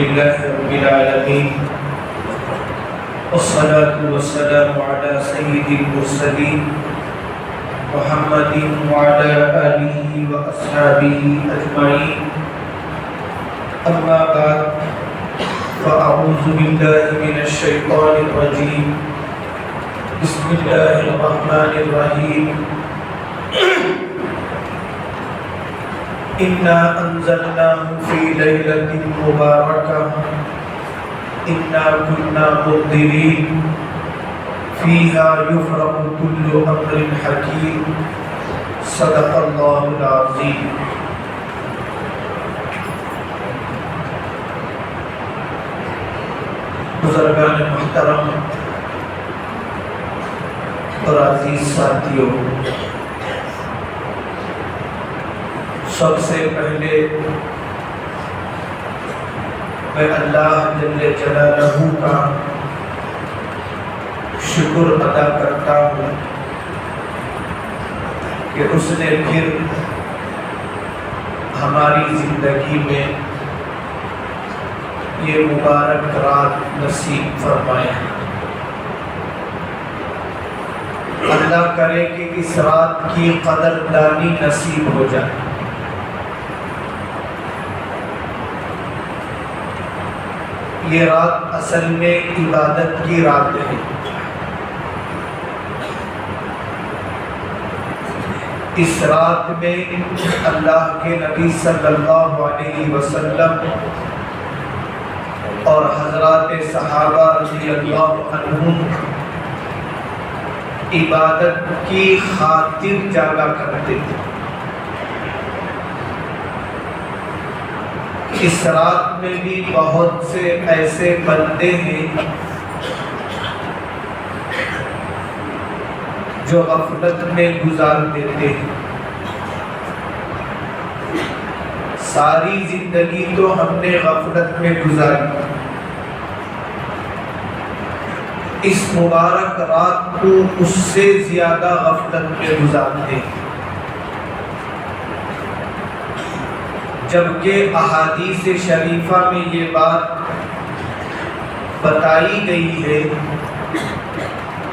لله رب العالمين والصلاة والسلام على سيد المرسلين محمد وعلى آله وأصحابه أجمعين أما بعد فأعوذ بالله من الشيطان الرجيم بسم الله الرحمن الرحيم إنا أنزلناه في ليلة مباركة إنا كنا منذرين فيها يفرق كل أمر حكيم صدق الله العظيم. بزرگان محترم اور عزیز ساتھیوں، سب سے پہلے میں اللہ جل جلالہ کا شکر ادا کرتا ہوں کہ اس نے پھر ہماری زندگی میں یہ مبارک رات نصیب فرمایا. اللہ کرے کہ اس رات کی قدردانی نصیب ہو جائے. یہ رات اصل میں عبادت کی رات ہے. اس رات میں اللہ کے نبی صلی اللہ علیہ وسلم اور حضرات صحابہ رضی اللہ عنہم عبادت کی خاطر جاگا کرتے تھے. اس رات میں بھی بہت سے ایسے بندے ہیں جو غفلت میں گزار دیتے ہیں. ساری زندگی تو ہم نے غفلت میں گزاری، اس مبارک رات کو اس سے زیادہ غفلت میں گزارتے ہیں. جبکہ احادیث شریفہ میں یہ بات بتائی گئی ہے،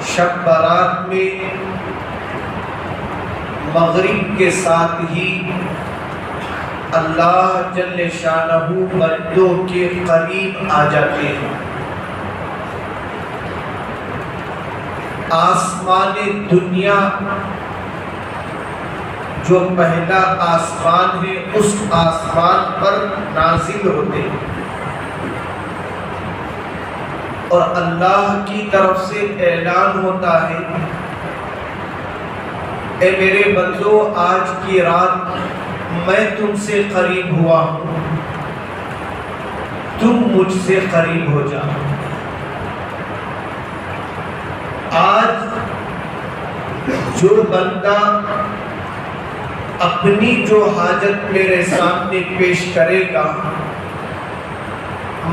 شب برات میں مغرب کے ساتھ ہی اللہ جل شانہ بندوں کے قریب آ جاتے ہیں. آسمان دنیا جو پہلا آسمان ہے اس آسمان پر نازل ہوتے ہیں اور اللہ کی طرف سے اعلان ہوتا ہے، اے میرے بندو، آج کی رات میں تم سے قریب ہوا ہوں، تم مجھ سے قریب ہو جاؤ. آج جو بندہ اپنی جو حاجت میرے سامنے پیش کرے گا،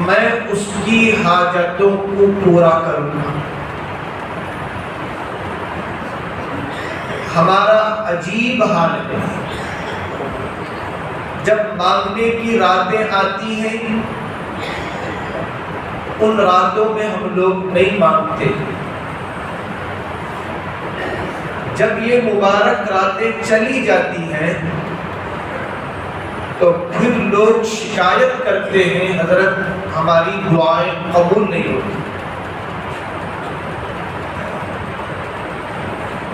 میں اس کی حاجتوں کو پورا کروں گا. ہمارا عجیب حال ہے، جب مانگنے کی راتیں آتی ہیں ان راتوں میں ہم لوگ نہیں مانگتے. جب یہ مبارک راتیں چلی جاتی ہیں تو پھر لوگ شکایت کرتے ہیں، حضرت ہماری دعائیں قبول نہیں ہوتی.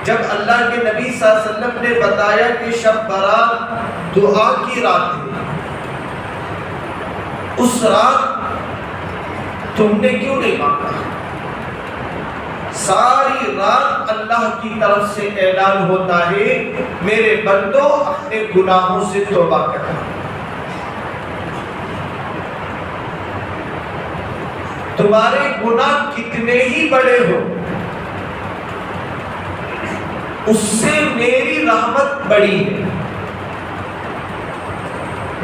جب اللہ کے نبی صلی اللہ علیہ وسلم نے بتایا کہ شب برات دعا کی رات ہے، اس رات تم نے کیوں نہیں مانگا؟ ساری رات اللہ کی طرف سے اعلان ہوتا ہے، میرے بندو اپنے گناہوں سے توبہ کرو. تمہارے گناہ کتنے ہی بڑے ہو، اس سے میری رحمت بڑی ہے.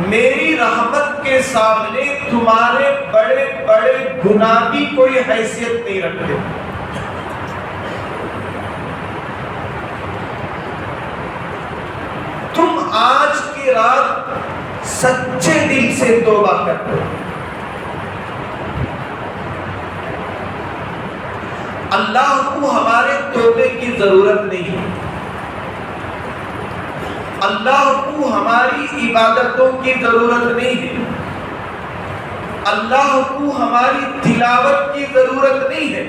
میری رحمت کے سامنے تمہارے بڑے بڑے گناہ بھی کوئی حیثیت نہیں رکھتے. تم آج کی رات سچے دل سے توبہ کرو. اللہ کو ہمارے توبے کی ضرورت نہیں ہے، اللہ کو ہماری عبادتوں کی ضرورت نہیں ہے، اللہ کو ہماری تلاوت کی ضرورت نہیں ہے،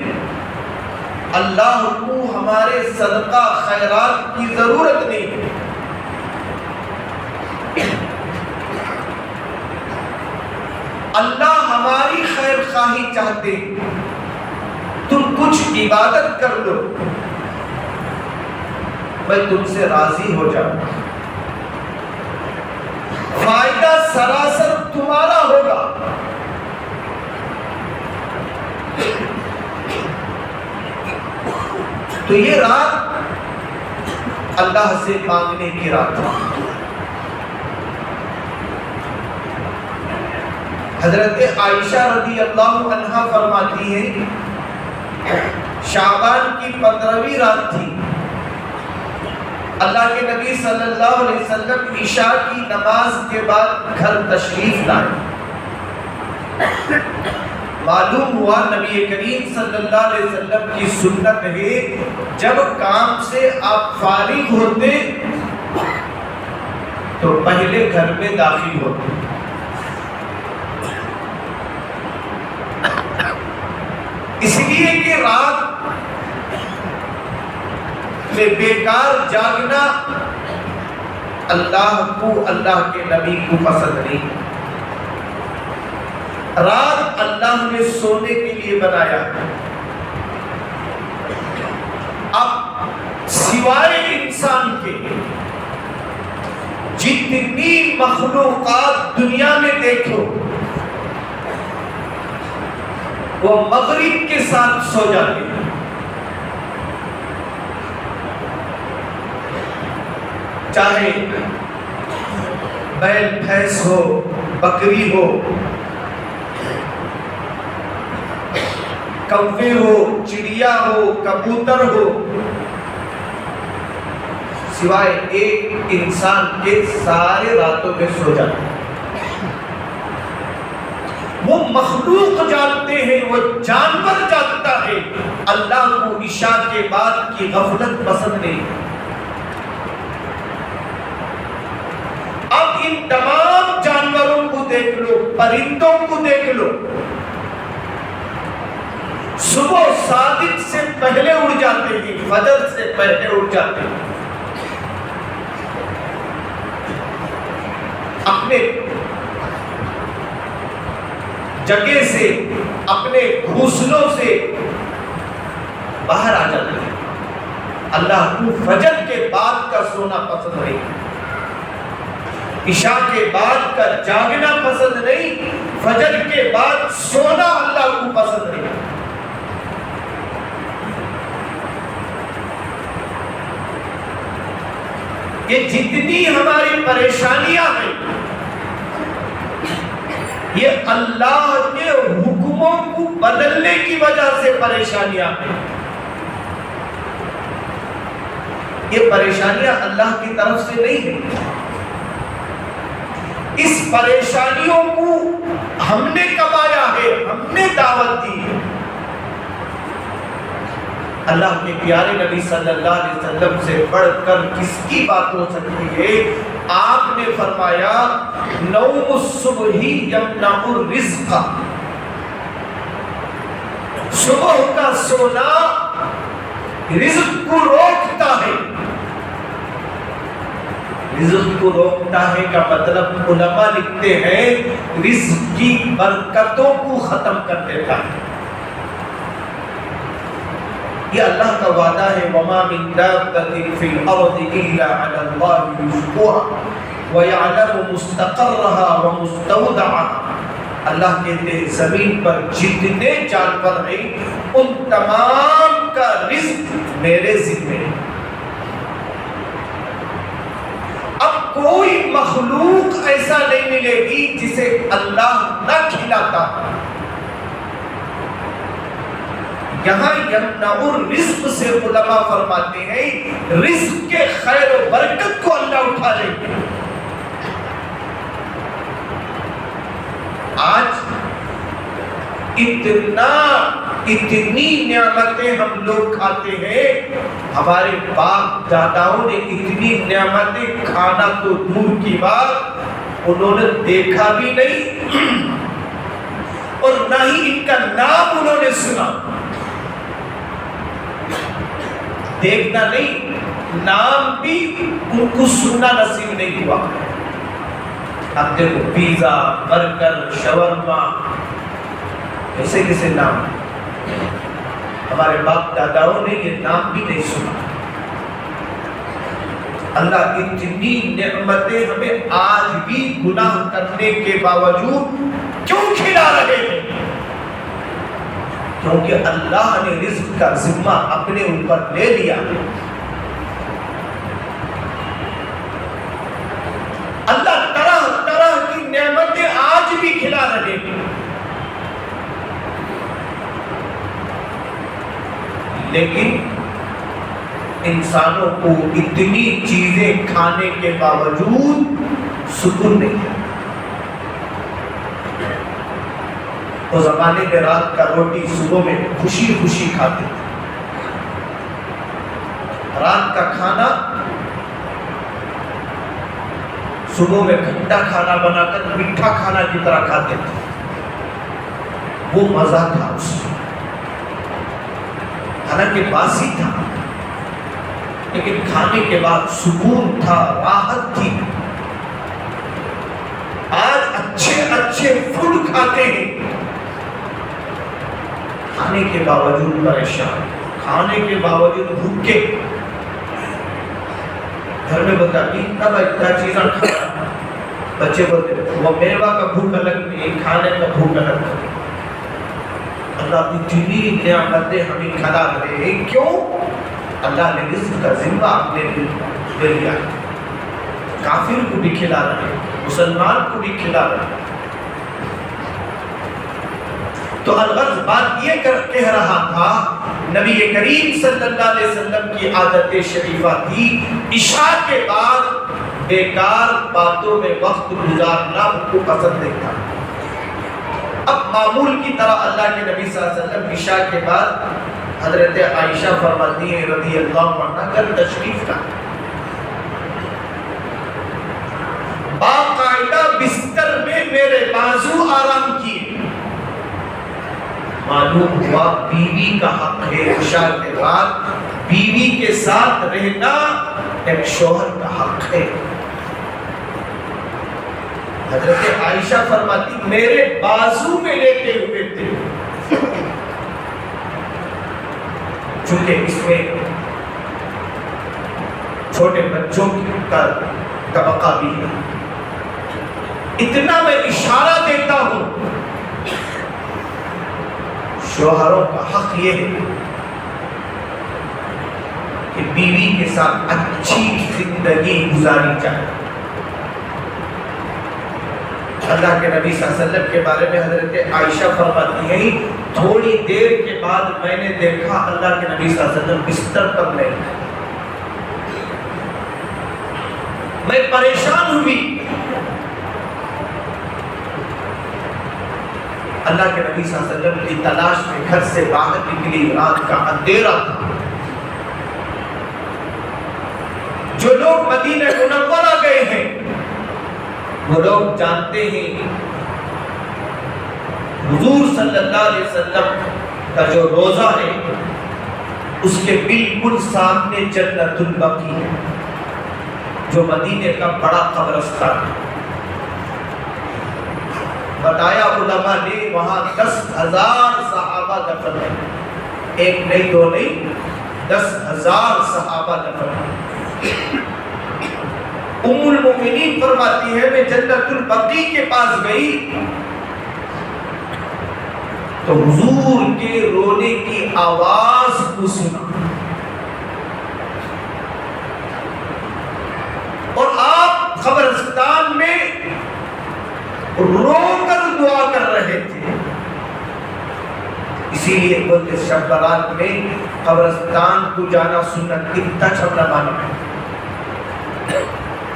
اللہ کو ہمارے صدقہ خیرات کی ضرورت نہیں ہے۔ اللہ ہماری خیر خواہی چاہتے، تم کچھ عبادت کر لو، میں تم سے راضی ہو جاؤں، فائدہ سراسر تمہارا ہوگا۔ تو یہ رات اللہ سے مانگنے کی رات ہے۔ حضرت عائشہ رضی اللہ عنہا فرماتی ہے شعبان کی 15ویں رات تھی، اللہ کے نبی صلی اللہ علیہ وسلم عشاء کی نماز کے بعد گھر تشریف لائے۔ معلوم ہوا نبی کریم صلی اللہ علیہ وسلم کی سنت ہے جب کام سے آپ فارغ ہوتے تو پہلے گھر میں داخل ہوتے۔ اس لیے کہ رات میں بیکار جاگنا اللہ کو، اللہ کے نبی کو پسند نہیں۔ رات اللہ نے سونے کے لیے بنایا۔ اب سوائے انسان کے جتنی مخلوقات دنیا میں دیکھو وہ مغرب کے ساتھ سو جاتے ہیں۔ چاہے بیل بھینس ہو، بکری ہو، کوے ہو، چڑیا ہو، کبوتر ہو، سوائے ایک انسان کے سارے راتوں میں سو جاتے ہیں۔ وہ مخلوق جانتے ہیں، وہ جانور جانتا ہے، اللہ کو عشاء کے بعد کی غفلت پسند نہیں۔ اب ان تمام جانوروں کو دیکھ لو، پرندوں کو دیکھ لو، صبح صادق سے پہلے اڑ جاتے ہیں، فجر سے پہلے اڑ جاتے ہیں، اپنے جگہ سے، اپنے گھونسلوں سے باہر آ جاتے ہیں۔ اللہ کو فجر کے بعد کا سونا پسند نہیں، عشاء کے بعد کا جاگنا پسند نہیں، فجر کے بعد سونا اللہ کو پسند نہیں۔ یہ جتنی ہماری پریشانیاں ہیں یہ اللہ کے حکموں کو بدلنے کی وجہ سے پریشانیاں ہیں۔ یہ پریشانیاں اللہ کی طرف سے نہیں ہیں۔ اس پریشانیوں کو ہم نے کمایا ہے، ہم نے دعوت دی ہے۔ اللہ کے پیارے نبی صلی اللہ علیہ وسلم سے بڑھ کر کس کی بات ہو سکتی ہے؟ آپ نے فرمایا نوم الصبح یمنع الرزق، صبح کا سونا رزق کو روکتا ہے۔ رزق کو روکتا ہے کا مطلب علماء لکھتے ہیں رزق کی برکتوں کو ختم کر دیتا ہے۔ یہ اللہ کا وعدہ ہے وَمَا مِن دَابَّةٍ فِي الْأَرْضِ إِلَّا عَلَى اللَّهِ رِزْقُهَا وَيَعْلَمُ مُسْتَقَرَّهَا وَمُسْتَوْدَعَهَا۔ اللہ کہتے ہیں زمین پر جتنے جانور ہیں ان تمام کا رزق میرے ذمہ ہے۔ اب کوئی مخلوق ایسا نہیں ملے گی جسے اللہ نہ کھلاتا۔ یہاں یمنع الرزق سے علماء فرماتے ہیں رزق کے خیر و برکت کو اللہ اٹھا لے گا۔ آج اتنا اتنی نعمتیں ہم لوگ کھاتے ہیں، ہمارے باپ داداؤں نے اتنی نعمتیں کھانا تو دور کی بات انہوں نے دیکھا بھی نہیں اور نہ ہی ان کا نام انہوں نے سنا. دیکھنا نہیں، نام بھی ان کو سننا نصیب نہیں ہوا. اب دیکھو پیزا، برگر، شاورما، ایسے کیسے نام، ہمارے باپ داداؤں نے یہ نام بھی نہیں سنا. اللہ اتنی نعمتیں ہمیں آج بھی گناہ کرنے کے باوجود کیوں کھلا رہے ہیں؟ کیونکہ اللہ نے رزق کا ذمہ اپنے اوپر لے لیا. اللہ طرح طرح کی نعمتیں آج بھی کھلا رہے ہیں، لیکن انسانوں کو اتنی چیزیں کھانے کے باوجود سکون نہیں ہے. وہ زمانے میں رات کا روٹی صبح میں خوشی خوشی کھاتے تھے. رات کا کھانا صبح میں کھٹا کھانا بنا کر میٹھا کھانا کی طرح کھاتے تھے. وہ مزہ تھا اس میں، حالانکہ باسی تھا لیکن کھانے کے بعد سکون تھا، راحت تھی. آج اچھے اچھے فوڈ کھاتے ہیں، کھانے کے باوجود پریشان، کھانے کے باوجود بھوکے. گھر میں بتا اتنا اتنا چیزاں کھانا، بچے بولتے وہ میوہ کا بھوک الگ نہیں، کھانے کا بھوک الگ نہیں. اللہ اتنی نعمتیں ہمیں کھلا رہے ہیں، کیوں؟ اللہ نے رزق کا ذمہ اپنے دے لیا. کافر کو بھی کھلا رہے ہیں، مسلمان کو بھی کھلا رہے ہیں. تو الغرض بات یہ کہہ رہا تھا، نبی کریم صلی اللہ علیہ وسلم کی عادت شریفہ تھی عشاء کے بعد بیکار باتوں میں وقت گزارنا ان کو پسند نہیں تھا. اب معمول کی طرح اللہ کے نبی صلی اللہ علیہ وسلم عشاء کے بعد حضرت عائشہ فرماتی ہیں رضی اللہ عنہا گھر تشریف لاتے، باقاعدہ بستر میں میرے بازو آرام کیے. معلوم ہوا بیوی کا حق ہے عشاء کے بعد بیوی کے ساتھ رہنا ایک شوہر کا حق ہے. حضرت عائشہ فرماتی میرے بازو میں لیتے ہوئے تھے، چونکہ اس میں چھوٹے بچوں کا طبقہ بھی ہے. اتنا میں اشارہ دیتا ہوں، شوہروں کا حق یہ ہے کہ بیوی کے ساتھ اچھی زندگی گزاری جائے. اللہ کے نبی صلی اللہ علیہ وسلم کے بارے میں حضرت عائشہ فرماتی ہیں تھوڑی دیر کے بعد میں نے دیکھا اللہ کے نبی صلی اللہ علیہ وسلم بستر پر نہیں. میں پریشان ہوئی. اللہ کے نبی صلی اللہ علیہ وسلم کی تلاش میں گھر سے باہر نکلی، رات کا اندھیرا تھا. جو لوگ مدینہ منورہ گئے ہیں وہ لوگ جانتے ہیں حضور صلی اللہ علیہ وسلم کا جو روزہ ہے اس کے بالکل سامنے جنت البقیع ہے جو مدینے کا بڑا قبرستان ہے. بتایا علماء نے وہاں 10,000 صحابہ دفن ہیں، ایک نہیں دو نہیں 10,000 صحابہ دفن ہیں. ام المؤمنین فرماتی ہے میں جنت البقیع کے پاس گئی تو حضور کے رونے کی آواز کو سنا اور آپ قبرستان میں رو کر دعا کر رہے تھے. اسی لیے بولتے شب برات میں قبرستان کو جانا سنت کتنا چھپنا معلوم ہے،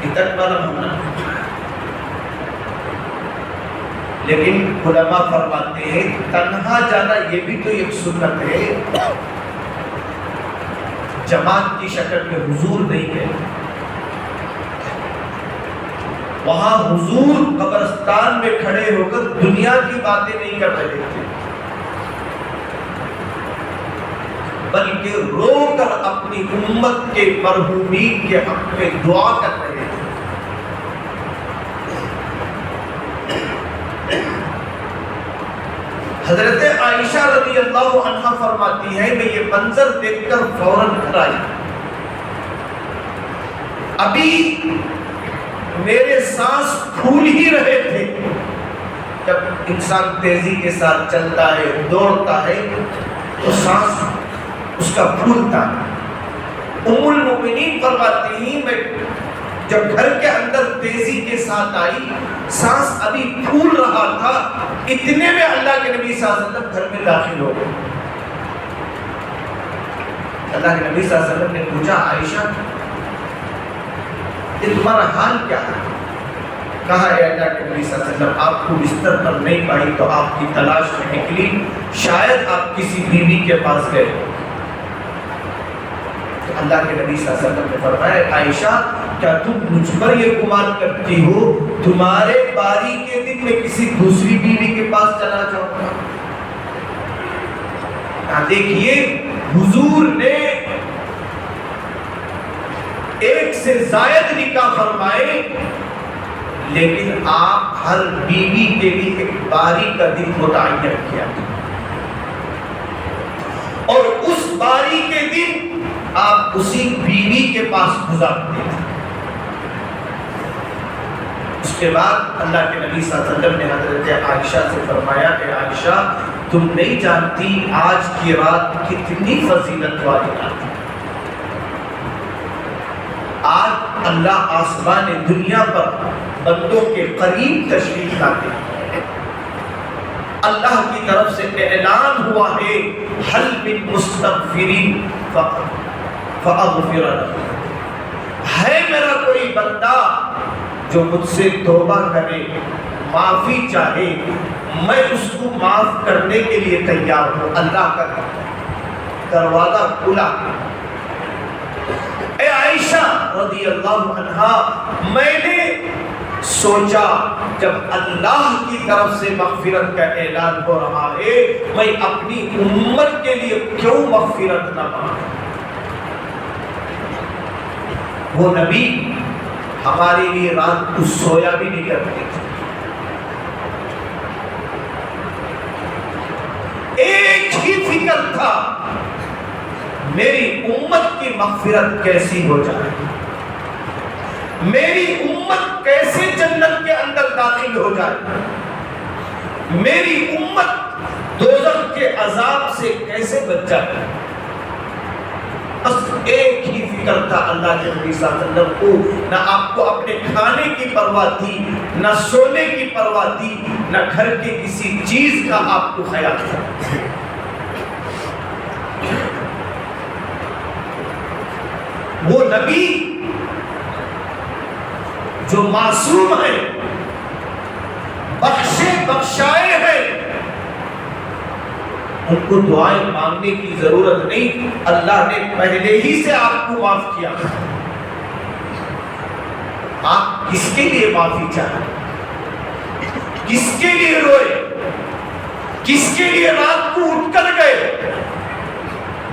کتنا معلوم ہونا. لیکن علماء فرماتے ہیں تنہا جانا یہ بھی تو ایک سنت ہے، جماعت کی شکل میں حضور نہیں ہے۔ وہاں حضور قبرستان میں کھڑے ہو کر دنیا کی باتیں نہیں کر رہے تھے، بلکہ رو کر اپنی امت کے مرحومین کے حق میں دعا کر رہے تھے۔ حضرت عائشہ رضی اللہ عنہا فرماتی ہے میں یہ منظر دیکھ کر فوراً گھر آئی، ابھی میرے سانس پھول ہی رہے تھے۔ جب انسان تیزی کے ساتھ چلتا ہے، دوڑتا ہے تو سانس اس کا پھولتا ہے۔ ام المؤمنین فرماتی ہیں میں جب گھر کے اندر تیزی کے ساتھ آئی، سانس ابھی پھول رہا تھا، اتنے میں اللہ کے نبی صلی اللہ علیہ وسلم گھر میں داخل ہو گئے۔ اللہ کے نبی صلی اللہ علیہ وسلم نے پوچھا عائشہ یہ تمہارا حال کیا ہے؟ کہا اے اللہ کے نبی صلی اللہ علیہ وسلم آپ کو بستر پر نہیں پائی تو آپ کی تلاش میں نکلی، شاید آپ کسی بیوی کے پاس گئے۔ تو اللہ کے نبی صلی اللہ علیہ وسلم نے فرمایا عائشہ کیا تم مجھ پر یہ گمان کرتی ہو تمہارے باری کے دن میں کسی دوسری بیوی کے پاس چلا جاؤں گا؟ دیکھیے حضور نے ایک سے زائد نکاح فرمائے، لیکن آپ ہر بیوی کے لیے ایک باری کا دن متعین کیا اور اس باری کے دن آپ اسی بیوی کے پاس گزارتے تھے۔ اس کے بعد اللہ کے نبی صلی اللہ علیہ وسلم نے حضرت عائشہ سے فرمایا کہ عائشہ تم نہیں جانتی آج کی رات کتنی فضیلت والی رات ہے۔ آج اللہ آسمان دنیا پر بندوں کے قریب تشریف لاتے ہیں، اللہ کی طرف سے اعلان ہوا ہے حل من مستغفرین فاغفر لہ، ہے میرا کوئی بندہ جو مجھ سے توبہ کرے، معافی چاہے، میں اس کو معاف کرنے کے لیے تیار ہوں۔ اللہ کا دروازہ کھلا۔ اے عائشہ رضی اللہ عنہا میں نے سوچا جب اللہ کی طرف سے مغفرت کا اعلان ہو رہا ہے میں اپنی امت کے لیے کیوں مغفرت نہ مانگوں؟ وہ نبی ہمارے لیے رات کو سویا بھی نہیں کرتے تھے، ایک ہی فکر تھا میری امت کی مغفرت کیسی ہو جائے، میری امت کیسے جنت کے اندر داخل ہو جائے، میری امت دوزخ کے عذاب سے کیسے بچ جائے۔ بس ایک ہی فکر تھا اللہ کے نبی صلی اللہ علیہ وسلم کو، نہ آپ کو اپنے کھانے کی پرواہ تھی، نہ سونے کی پرواہ تھی، نہ گھر کے کسی چیز کا آپ کو خیال تھا۔ وہ نبی جو معصوم ہے، بخشے بخشائے ہیں، ان کو دعائیں مانگنے کی ضرورت نہیں، اللہ نے پہلے ہی سے آپ کو معاف کیا۔ آپ کس کے لیے معافی چاہیں، کس کے لیے روئے، کس کے لیے رات کو اٹھ کر گئے؟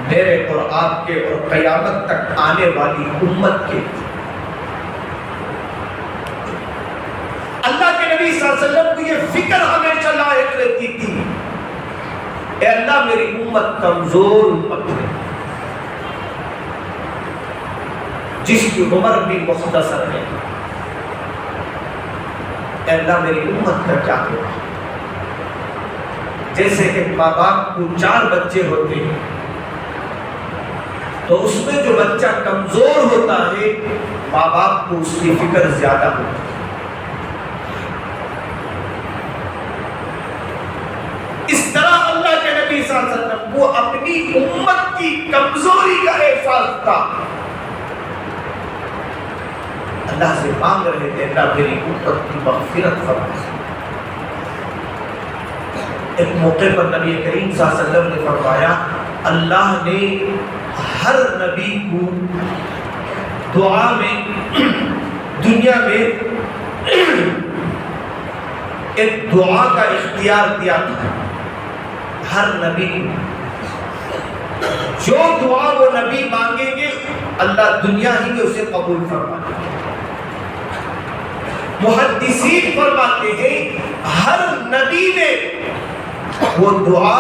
میرے اور آپ کے اور قیامت تک آنے والی امت کے۔ اللہ کے نبی صلی اللہ علیہ وسلم کو یہ فکر ہمیشہ لاحق رہتی تھی، اے اللہ میری امت کمزور امت ہے جس کی عمر بھی مختصر ہے، اے اللہ میری امت کا کیا ہوگا؟ جیسے کہ ماں باپ کو 4 بچے ہوتے ہیں تو اس میں جو بچہ کمزور ہوتا ہے ماں باپ کو اس کی فکر زیادہ ہوتی ہے۔ اس طرح اللہ کے نبی صلی اللہ علیہ وسلم کو اپنی امت کی کمزوری کا احساس تھا، اللہ سے مانگ رہے تھے اللہ میری امت کی مغفرت فرما۔ ایک موقع پر نبی کریم صلی اللہ علیہ وسلم نے فرمایا اللہ نے ہر نبی کو دعا میں دنیا میں ایک دعا کا اختیار دیا تھا. ہر نبی کو جو دعا وہ نبی مانگیں گے اللہ دنیا ہی میں اسے قبول فرمائے گا. محدثین فرماتے ہیں ہر نبی نے وہ دعا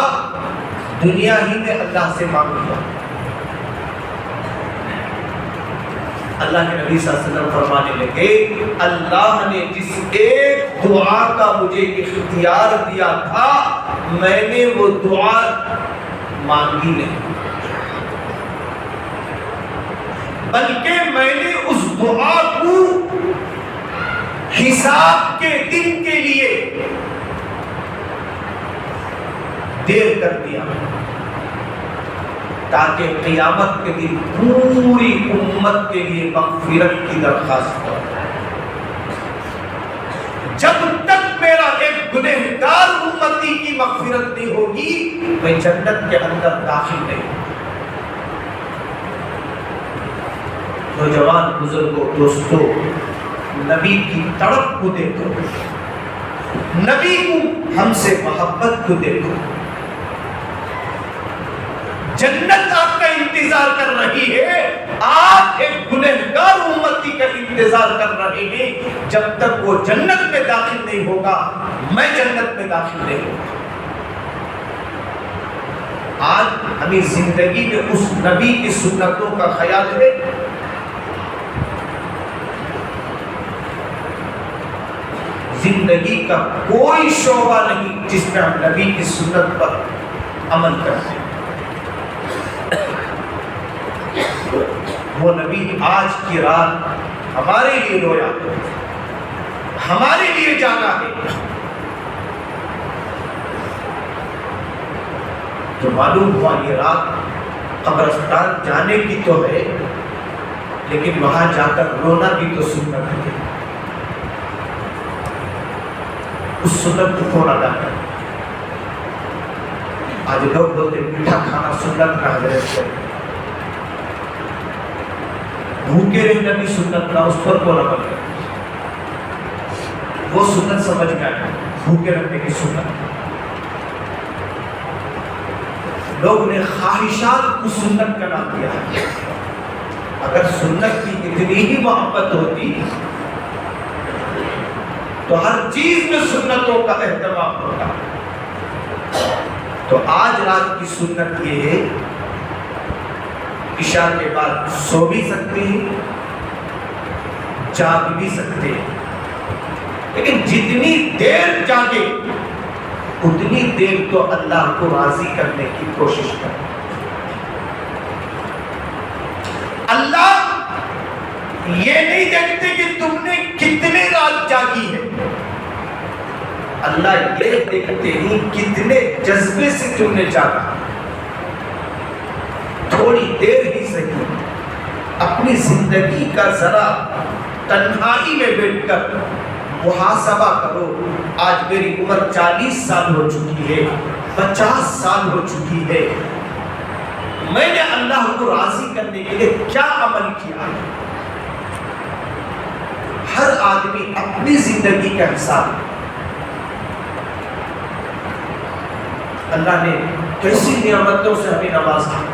دنیا ہی میں اللہ سے مانگا. اللہ کے نبی صلی اللہ علیہ وسلم فرمانے لگے اللہ نے جس ایک دعا کا مجھے اختیار دیا تھا میں نے وہ دعا مانگی نہیں بلکہ میں نے اس دعا کو حساب کے دن کے لیے دیر کر دیا تاکہ قیامت کے دن پوری امت کے لیے مغفرت کی درخواست ہو. جب تک میرا ایک گنہگار امتی کی مغفرت نہیں ہوگی میں جنت کے اندر داخل نہیں ہوں. نوجوان بزرگوں دوستوں نبی کی تڑپ کو دیکھو نبی کو ہم سے محبت کو دیکھو. جنت آپ کا انتظار کر رہی ہے آپ ایک گنہگار امتی کا انتظار کر رہے ہیں. جب تک وہ جنت میں داخل نہیں ہوگا میں جنت میں داخل نہیں ہوں. آج ہمیں زندگی میں اس نبی کی سنتوں کا خیال ہے. زندگی کا کوئی شعبہ نہیں جس میں ہم نبی کی سنت پر عمل کرتے ہیں. وہ نبی آج کی رات ہمارے لیے رویا ہمارے لیے جانا ہے. تو معلوم ہوا یہ رات قبرستان جانے کی تو ہے لیکن وہاں جا کر رونا بھی تو سنت ہے. اس سنت کو کون ادا کرے؟ آج لوگ بولتے میٹھا کھانا سنت کا حضرت ہے. بھوکے رہنا بھی سنت کا اس پر کون عمل کرے؟ وہ سنت سمجھ گیا ہے بھوکے رہنے کی سنت. لوگ نے خواہشات کو سنت کا نام دیا ہے. اگر سنت کی اتنی ہی محبت ہوتی تو ہر چیز میں سنتوں کا اہتمام ہوتا. تو آج رات کی سنت یہ ہے عشاء کے بعد سو بھی سکتے ہیں جاگ بھی سکتے ہیں لیکن جتنی دیر جاگے اتنی دیر تو اللہ کو راضی کرنے کی کوشش کریں. اللہ یہ نہیں دیکھتے کہ تم نے کتنے رات جاگی ہے. اللہ یہ دیکھتے ہیں کتنے جذبے سے تم نے جاگا. تھوڑی دیر ہی صحیح اپنی زندگی کا ذرا تنہائی میں بیٹھ کر محاسبہ کرو. آج میری عمر 40 سال ہو چکی ہے 50 سال ہو چکی ہے میں نے اللہ کو راضی کرنے کے لیے کیا عمل کیا ہے. ہر آدمی اپنی زندگی کا حساب. اللہ نے کیسی نعمتوں سے ہمیں نوازا.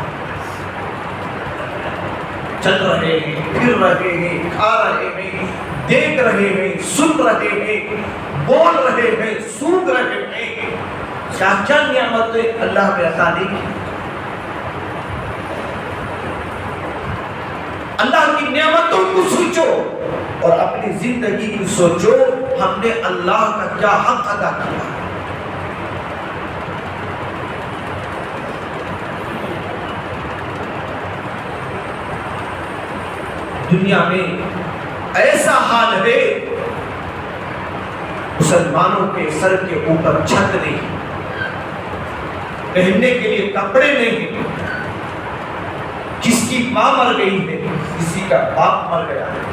چل رہے ہیں پھر رہے ہیں کھا رہے ہیں دیکھ رہے ہیں سن رہے ہیں بول رہے ہیں سونگ رہے ہیں. کیا کیا نعمتیں اللہ نے عطا دی. اللہ کی نعمتوں کو سوچو اور اپنی زندگی کو سوچو ہم نے اللہ کا کیا حق ادا کیا. دنیا میں ایسا حال ہے مسلمانوں کے سر کے اوپر چھت نہیں پہننے کے لیے کپڑے نہیں. کس کی ماں مر گئی ہے کسی کا باپ مر گیا ہے.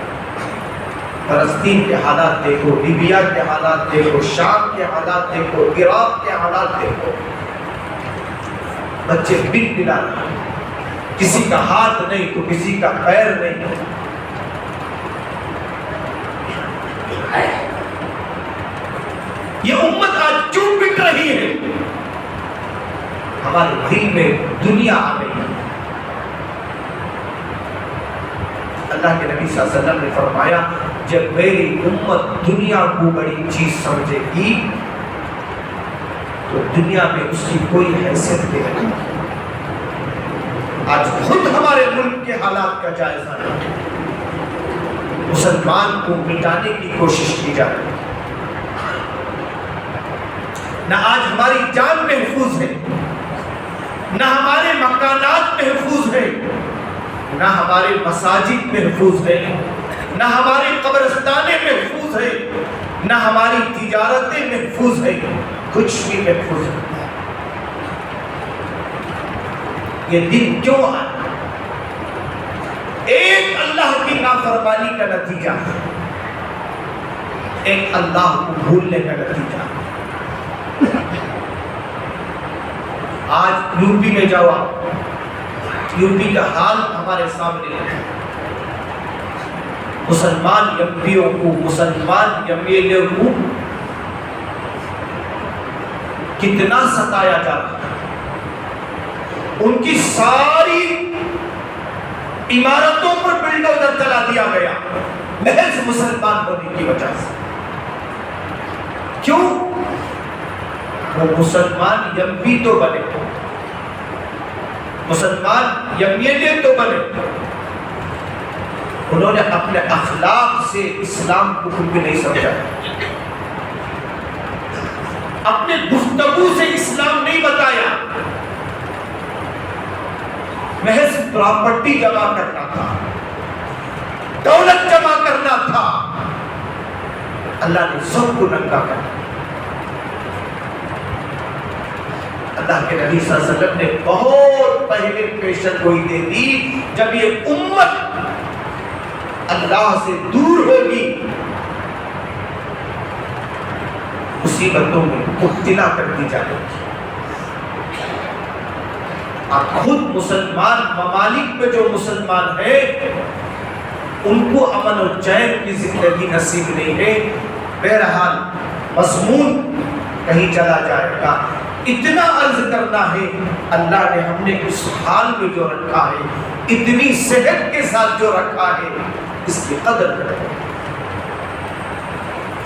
فلسطین کے حالات دیکھو لیبیا کے حالات دیکھو شام کے حالات دیکھو عراق کے کے حالات دیکھو، بچے بن بنا رہے، کسی کا ہاتھ نہیں تو کسی کا پیر نہیں، یہ امت آج کیوں بک رہی ہے؟ ہمارے دل میں دنیا آ گئی ہے۔ اللہ کے نبی صلی اللہ علیہ وسلم نے فرمایا جب میری امت دنیا کو بڑی چیز سمجھے گی تو دنیا میں اس کی کوئی حیثیت نہیں۔ آج خود ہمارے ملک کے حالات کا جائزہ ہے، مسلمان کو مٹانے کی کوشش کی جا رہی ہے، نہ آج ہماری جان محفوظ ہے، نہ ہمارے مکانات محفوظ ہیں، نہ ہمارے مساجد محفوظ ہیں، نہ ہمارے قبرستانے محفوظ ہیں، نہ ہماری تجارتیں محفوظ ہیں، کچھ بھی محفوظ نہیں۔ یہ دن کیوں آیا؟ ایک اللہ کی نافرمانی کا نتیجہ، ایک اللہ کو بھولنے کا نتیجہ۔ آج یو پی میں جاؤ، یو پی کا حال ہمارے سامنے ہے، مسلمان ایم پیوں کو، مسلمان ایم ایل اے کو کتنا ستایا جا رہا ہے، ان کی ساری عمارتوں پر بلڈوزر چلا دیا گیا محض مسلمان ہونے کی وجہ سے۔ کیوں؟ وہ مسلمان ایم پی تو بنے، مسلمان ایم ایل اے تو بنے، انہوں نے اپنے اخلاق سے اسلام کو کچھ بھی نہیں سمجھا، اپنے گفتگو سے اسلام نہیں بتایا، محض پراپرٹی جمع کرنا تھا، دولت جمع کرنا تھا، اللہ نے سب کو ننگا کر دیا۔ اللہ کے نبی صلی اللہ علیہ وسلم نے بہت پہلے پیشن گوئی دے دی، جب یہ امت اللہ سے دور ہوگی مصیبتوں میں مبتلا کر دی جائے گی۔ آپ خود مسلمان ممالک میں جو مسلمان ہیں ان کو امن و چین کی زندگی نصیب نہیں ہے، بہرحال مضمون کہیں چلا جائے گا۔ اتنا عرض کرنا ہے، اللہ نے ہم نے اس حال میں جو رکھا ہے، اتنی صحت کے ساتھ جو رکھا ہے، اس کی قدر کریں۔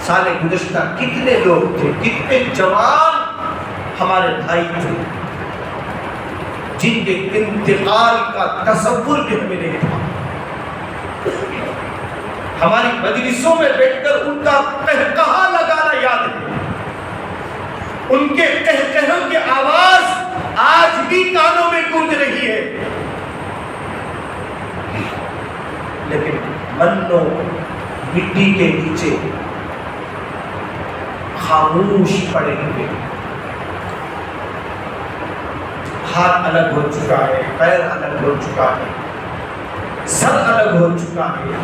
سال گزشتہ کتنے لوگ تھے، کتنے جوان ہمارے بھائی تھے جن کے انتقال کا تصور بھی ہمیں نہیں تھا۔ ہماری مجلسوں میں بیٹھ کر ان کا قہقہا لگانا یاد ہے، ان کے قہقہوں کی آواز آج بھی کانوں میں گونج رہی ہے، لیکن منو مٹی کے نیچے خاموش پڑے ہوئے، ہاتھ الگ ہو چکا ہے، پیر الگ ہو چکا ہے، سر الگ ہو چکا ہے،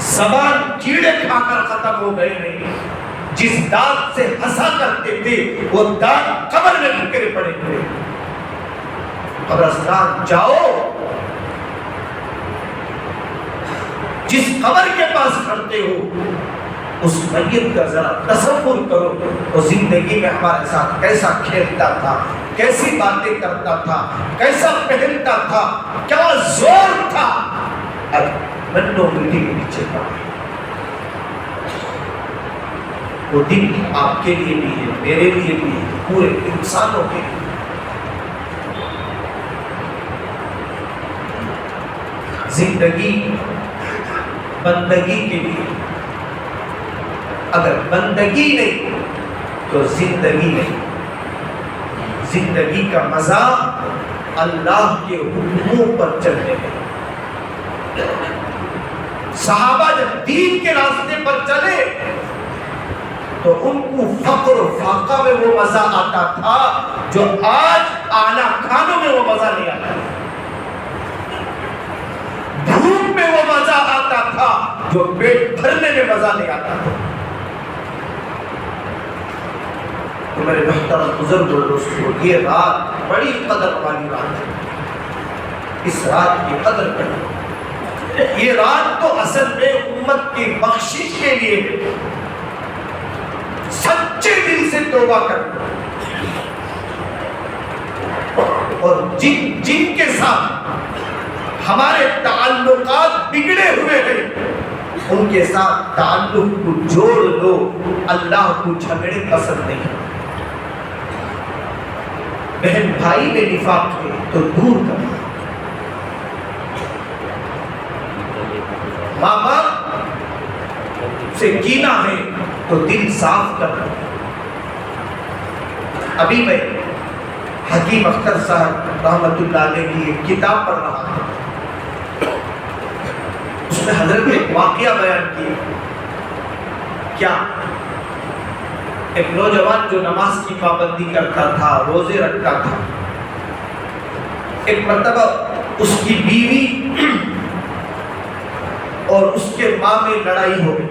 زبان کیڑے کھا کر ختم ہو گئے ہیں، جس دانت سے ہنسا کرتے تھے وہ دانت قبر میں بکھرے پڑے تھے۔ قبرستان جاؤ، جس قبر کے پاس کھڑتے ہو اس میت کا ذرا تصور کرو، وہ زندگی میں ہمارے ساتھ کیسا کھیلتا تھا، کیسی باتیں کرتا تھا، کیسا پہنتا تھا، کیا زور تھا، اب منو مٹی کے نیچے کا۔ وہ دن آپ کے لیے بھی ہے، میرے لیے بھی ہے، پورے انسانوں کے لیے۔ زندگی بندگی کے لیے، اگر بندگی نہیں تو زندگی نہیں۔ زندگی کا مزہ اللہ کے حکموں پر چلنے میں۔ صحابہ جب دین کے راستے پر چلے تو ان کو فقر و فاقہ میں وہ مزہ آتا تھا جو آج اعلیٰ کھانوں میں وہ مزہ نہیں آتا، بھوک میں وہ مزہ آتا تھا جو پیٹ بھرنے میں مزہ نہیں آتا تھا۔ تو میرے محترم بزرگ اور دوستوں، یہ رات بڑی قدر والی رات ہے، اس رات کی قدر کریں۔ یہ رات تو اصل میں امت کی بخشش کے لیے ہے، سچے دل سے توبہ کریں، اور جن کے ساتھ ہمارے تعلقات بگڑے ہوئے ہیں ان کے ساتھ تعلق کو جوڑ دو۔ اللہ کو جھگڑے پسند نہیں، بہن بھائی میں نفاق ہے تو دور کرو، ماں باپ سے کینہ ہے تو دل صاف کرو۔ ابھی میں حکیم اختر صاحب رحمت اللہ علیہ کی ایک کتاب پڑھ رہا تھا، اس میں حضرت نے ایک واقعہ بیان کیا۔ کیا ایک نوجوان جو نماز کی پابندی کرتا تھا، روزے رکھتا تھا، ایک مرتبہ اس کی بیوی اور اس کے ماں میں لڑائی ہو گئی،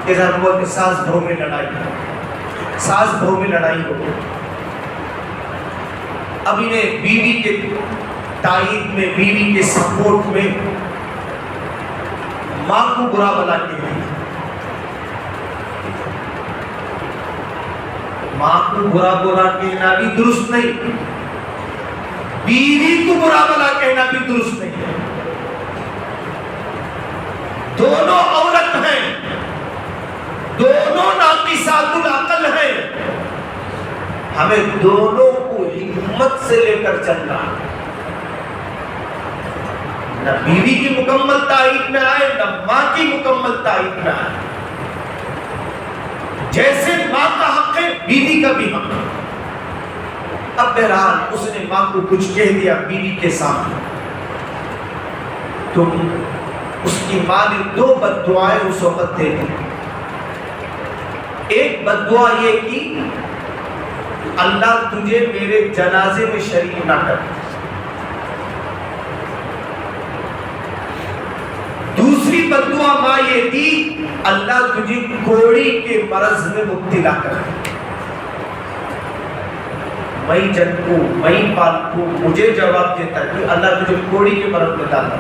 جیسا ہوا کہ ساس بہو میں لڑائی ہو گئی۔ اب انہیں بیوی کے تائید میں، بیوی کے سپورٹ میں ماں کو برا بلا کہنا، ماں کو برا بلا کہنا بھی درست نہیں، بیوی کو برا بلا کہنا بھی درست نہیں۔ دونوں عورت ہیں، دونوں ناقصات العقل ہیں، ہمیں دونوں کو حکمت سے لے کر چلنا، نہ بیوی کی مکمل تائید میں آئے نہ ماں کی مکمل تائید میں آئے۔ جیسے ماں کا حق ہے بیوی کا بھی حق ہے۔ اب بہرحال اس نے ماں کو کچھ کہہ دیا بیوی کے سامنے، تو اس کی ماں نے 2 بد دعائیں اس وقت دے دی۔ ایک بد دعا یہ کی، اللہ تجھے میرے جنازے میں شریک نہ کر۔ دوسری بد دعا ماں یہ دی، اللہ تجھے کوڑی کے مرض میں مبتلا کر۔ میں جنکو میں پالکو مجھے جواب دیتا کہ اللہ تجھے کوڑی کے مرض میں ڈالا۔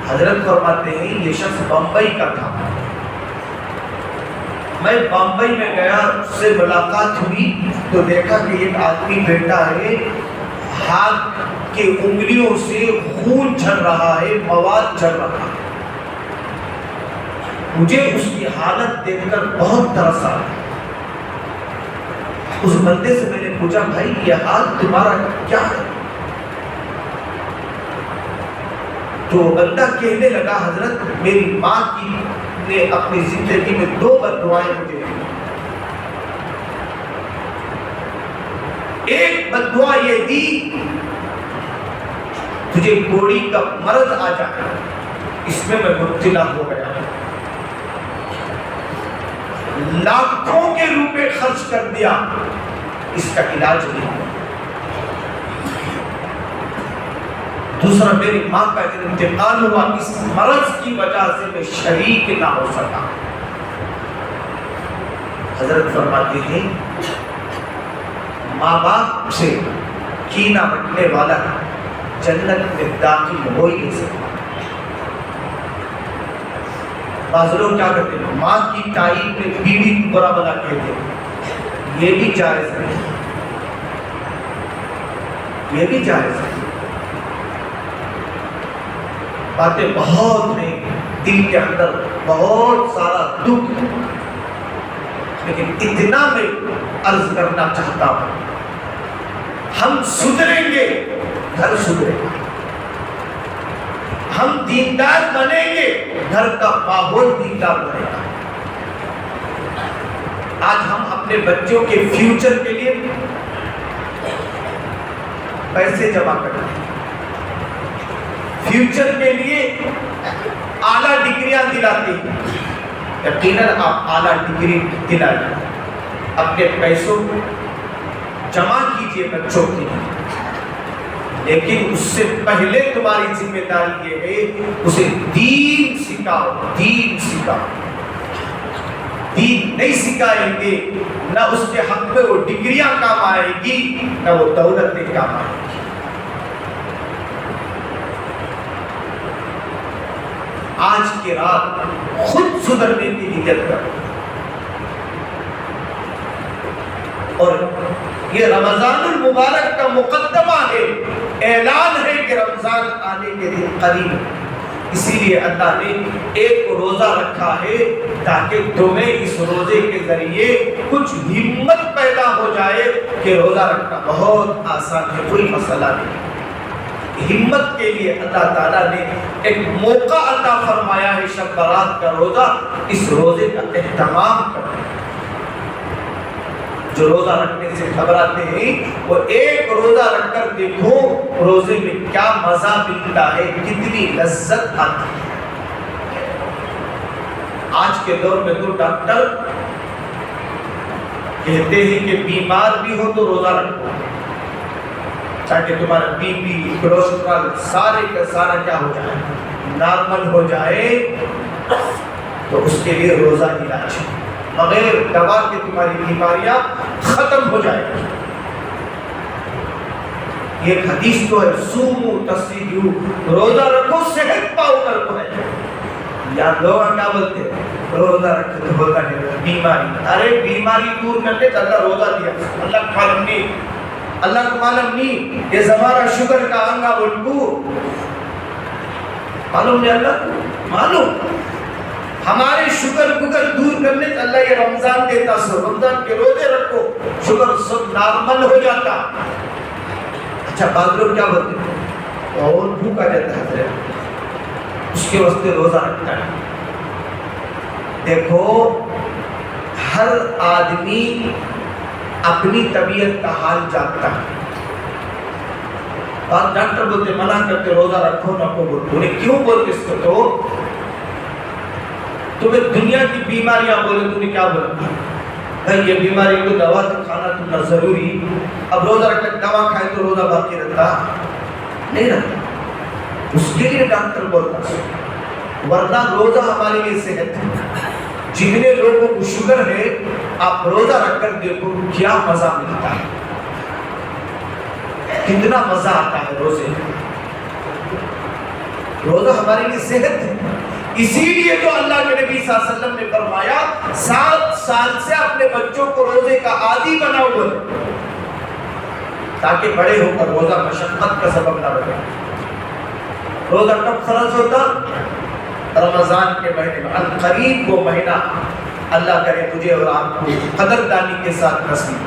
حضرت فرماتے ہیں یہ شخص بمبئی کا تھا، میں بمبئی میں گیا، اس سے ملاقات ہوئی تو دیکھا کہ ایک آدمی بیٹھا ہے، ہاتھ کے انگلیوں سے خون جھر رہا ہے، مواد جھر رہا ہے۔ مجھے اس کی حالت دیکھ کر بہت ترس آیا۔ اس بندے سے میں نے پوچھا بھائی یہ حال تمہارا کیا ہے؟ تو بندہ کہنے لگا حضرت میری ماں کی نے اپنی زندگی میں 2 بد دعائیں مجھے دی۔ ایک بد دعا یہ دی تجھے کوڑی کا مرض آ جائے، اس میں میں مبتلا ہو گیا، لاکھوں کے روپے خرچ کر دیا، اس کا علاج نہیں ہوا۔ دوسرا میری ماں کا انتقال ہوا، اس مرض کی وجہ سے میں شریک نہ ہو سکا۔ حضرت فرماتے ہیں ماں باپ سے کینہ رکھنے والا جنت میں داخل ہو ہی نہیں سکتا۔ بعض لوگ کیا کرتے ہیں، ماں کی تائید میں بیوی کو برا بلا کہتے ہیں، یہ بھی جائز نہیں، یہ بھی جائز ہے۔ باتیں بہت ہیں، دل کے اندر بہت سارا دکھ، لیکن اتنا میں عرض کرنا چاہتا ہوں، ہم سدھریں گے گھر سدھرے گا، ہم دیندار بنیں گے گھر کا ماحول دیندار بنے گا۔ آج ہم اپنے بچوں کے فیوچر کے لیے پیسے جمع کرتے ہیں، فیوچر کے لیے اعلیٰ ڈگریاں دلاتے ہیں۔ یقیناً آپ اعلیٰ ڈگری دلائیں، اپنے پیسوں کو جمع کیجئے بچوں کے لیے، لیکن اس سے پہلے تمہاری ذمہ داری یہ ہے اسے دین سکھاؤ، دین سکھاؤ۔ دین نہیں سکھائیں گے نہ اس کے حق میں وہ ڈگریاں کام آئے گی نہ وہ دولتیں کام آئے گی۔ آج کی رات خود سدھرنے کی نیت کرو، اور یہ رمضان المبارک کا مقدمہ ہے، اعلان ہے کہ رمضان آنے کے دن قریب ہے۔ اسی لیے اللہ نے ایک روزہ رکھا ہے تاکہ تمہیں اس روزے کے ذریعے کچھ ہمت پیدا ہو جائے کہ روزہ رکھنا بہت آسان ہے، کوئی مسئلہ نہیں۔ ہمت کے لیے اللہ تعالیٰ نے ایک موقع عطا فرمایا ہے، شب برات کا روزہ، اس روزے کا اہتمام کرو۔ جو روزہ رکھنے سے گھبراتے ہیں وہ ایک روزہ رکھ کر دیکھو روزے میں کیا مزہ ملتا ہے، کتنی لذت آتی ہے۔ آج کے دور میں تو ڈاکٹر کہتے ہیں کہ بیمار بھی ہو تو روزہ رکھو تاکہ تمہارا بی پی، کولسٹرول سارے کا سارا کیا ہو جائے، نارمل ہو جائے، تو اس کے لیے روزہ علاج ہے، بغیر دوا کے تمہاری بیماریاں ختم ہو جائیں گی۔ یہ حدیث تو ہے، سومو تصیحو، روزہ رکھو صحت پاؤ کر کو ہے۔ یا لوگ کیا بولتے ہیں، روزہ رکھو تو ہوتا نہیں بیماری، ارے بیماری دور کرنے کا اللہ روزہ دیا، اللہ کو معلوم نہیں، اللہ کو معلوم نہیں یہ ہمارا شگر کا آنگا بلکو معلوم نہیں، اللہ کو معلوم ہمارے شگر گگر دور کرنے سے اللہ یہ رمضان دیتا، سو رمضان کے روزے رکھو شگر سب نارمل ہو جاتا۔ اچھا بعض لوگ کیا بولتے ہیں اور بھوکا جاتا ہے، اس کے واسطے روزہ رکھتا ہے۔ دیکھو ہر آدمی اپنی طبیعت کا حال جانتا ہے۔ بعض ڈاکٹر بولتے منع کرتے روزہ رکھو نہ کو بولتے، انہیں کیوں بولتے اس کو؟ تو تمہیں دنیا کی بیماریاں بولے، تم نے کیا بولا بھائی یہ بیماری کو دوا تو کھانا تمہارا ضروری، اب روزہ رکھ کر دوا کھائے تو روزہ باقی رہتا نہیں رہتا، اس کے لیے ڈاکٹر بولتا، ورنہ روزہ ہمارے لیے صحت ہے۔ جتنے لوگوں کو شوگر ہے آپ روزہ رکھ کر دیکھو کیا مزہ ملتا ہے، کتنا مزہ آتا ہے روزے۔ روزہ ہمارے لیے صحت ہے، اسی لیے تو اللہ کے نبی صلی اللہ علیہ وسلم نے فرمایا 7 سال سے اپنے بچوں کو روزے کا عادی بناؤ بولے، تاکہ بڑے ہو کر روزہ مشقت کا سبب نہ بنے۔ روزہ کب فرض ہوتا؟ رمضان کے مہینے میں، القریب وہ مہینہ اللہ کرے مجھے اور آپ کو قدردانی کے ساتھ نصیب۔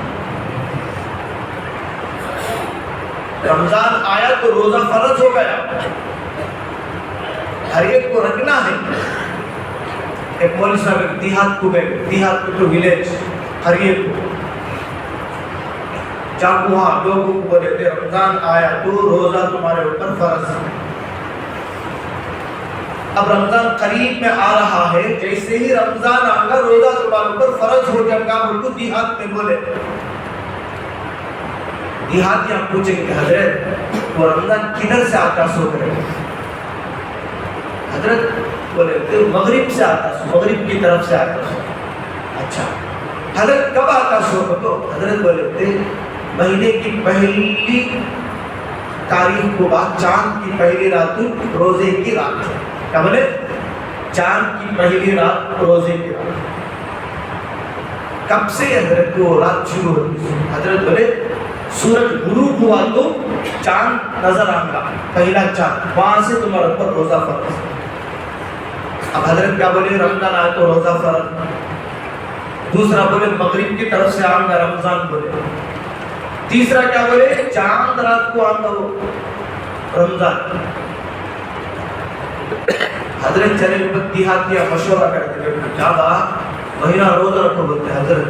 رمضان آیا تو روزہ فرض ہو گیا، ہر ایک کو رکھنا ہے۔ ایک مولوی صاحب ایک دیہات کو گئے، دیہات کو تو ولیج، ہر ایک کو جب وہاں لوگوں کو بولے تھے رمضان آیا تو روزہ تمہارے اوپر فرض ہے۔ اب رمضان قریب میں آ رہا ہے، جیسے ہی رمضان آگا روزہ تمہارے اوپر فرض ہو جائے گا، ان کو دیہات میں بولے۔ دیہاتیاں پوچھیں کہ حضرت وہ رمضان کدھر سے آتا سو کرے؟ حضرت بولے مغرب سے آتا سو، مغرب کی طرف سے آتا سو۔ اچھا حضرت کب آتا سو؟ تو حضرت بولے تھے مہینے کی پہلی تاریخ کو بعد چاند کی پہلی رات روزے کی رات ہے۔ کیا بولے؟ چاند کی پہلی رات روزے کی رات۔ کب سے حضرت کو رات شروع ہوتی؟ حضرت بولے سورج غروب ہوا تو چاند نظر آگا، پہلا چاند، وہاں سے تمہارے اوپر روزہ فرض۔ اب حضرت کیا بولے رمضان آئے تو روزہ فرض۔ دوسرا بولے مغرب کی طرف سے آگا رمضان بولے۔ تیسرا کیا بولے چاند رات کو آگا ہو رمضان۔ حضرت چلے دیہاتیاں مشورہ کرتے ہیں کیا بات مہینہ روزہ رکھو بولتے ہیں۔ حضرت